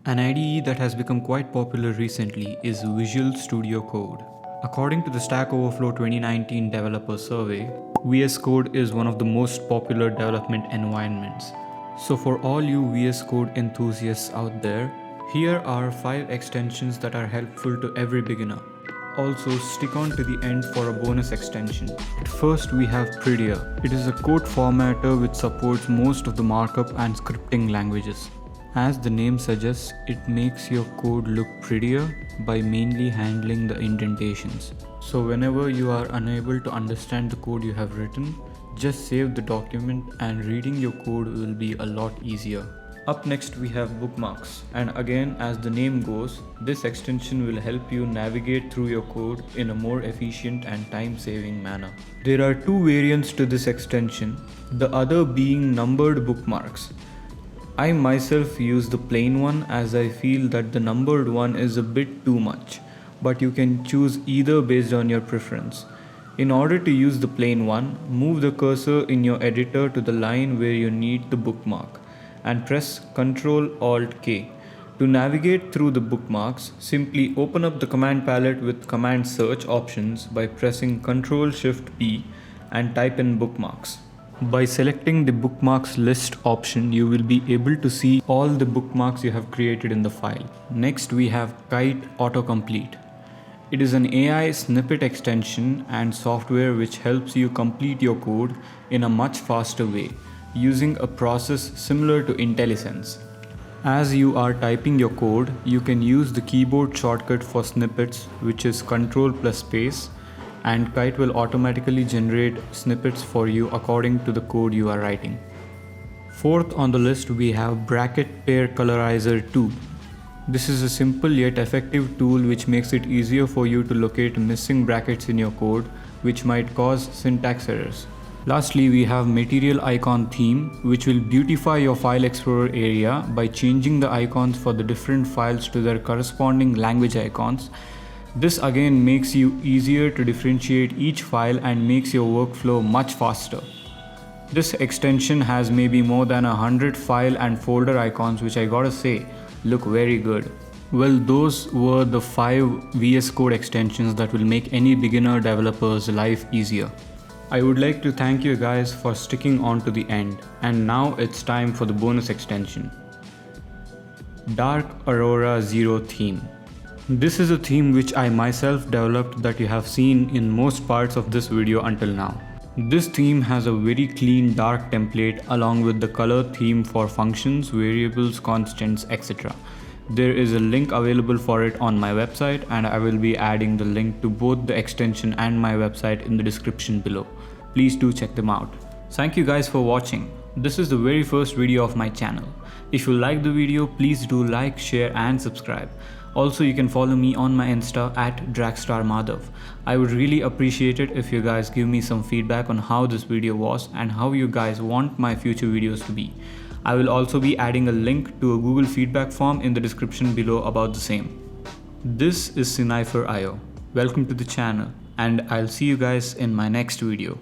An IDE that has become quite popular recently is Visual Studio Code. According to the Stack Overflow 2019 developer survey, VS Code is one of the most popular development environments. So for all you VS Code enthusiasts out there, here are 5 extensions that are helpful to every beginner. Also, stick on to the end for a bonus extension. First, we have Prettier. It is a code formatter which supports most of the markup and scripting languages. As the name suggests, it makes your code look prettier by mainly handling the indentations. So whenever you are unable to understand the code you have written, just save the document and reading your code will be a lot easier. Up next we have bookmarks, and again, as the name goes, this extension will help you navigate through your code in a more efficient and time-saving manner. There are 2 variants to this extension, the other being numbered bookmarks. I myself use the plain one as I feel that the numbered one is a bit too much, but you can choose either based on your preference. In order to use the plain one, move the cursor in your editor to the line where you need the bookmark and press Ctrl-Alt-K. To navigate through the bookmarks, simply open up the command palette with command search options by pressing Ctrl-Shift-P and type in bookmarks. By selecting the bookmarks list option, you will be able to see all the bookmarks you have created in the file. Next we have Kite autocomplete. It is an AI snippet extension and software which helps you complete your code in a much faster way, using a process similar to IntelliSense. As you are typing your code, you can use the keyboard shortcut for snippets, which is Ctrl+space, and Kite will automatically generate snippets for you according to the code you are writing. Fourth on the list we have bracket pair colorizer 2. This is a simple yet effective tool which makes it easier for you to locate missing brackets in your code, which might cause syntax errors. Lastly, we have material icon theme, which will beautify your file explorer area by changing the icons for the different files to their corresponding language icons. This again makes you easier to differentiate each file and makes your workflow much faster. This extension has maybe more than 100 file and folder icons, which I gotta say look very good. Well, those were the 5 VS Code extensions that will make any beginner developer's life easier. I would like to thank you guys for sticking on to the end, and now it's time for the bonus extension. Dark Aurora Zero theme. This is a theme which I myself developed that you have seen in most parts of this video until now. This theme has a very clean dark template along with the color theme for functions, variables, constants, etc. There is a link available for it on my website, and I will be adding the link to both the extension and my website in the description below. Please do check them out. Thank you guys for watching. This is the very first video of my channel. If you like the video, please do like, share and subscribe. Also, you can follow me on my Insta at dragstarmadhav. I would really appreciate it if you guys give me some feedback on how this video was and how you guys want my future videos to be. I will also be adding a link to a Google feedback form in the description below about the same. This is Synipher IO. Welcome to the channel, and I'll see you guys in my next video.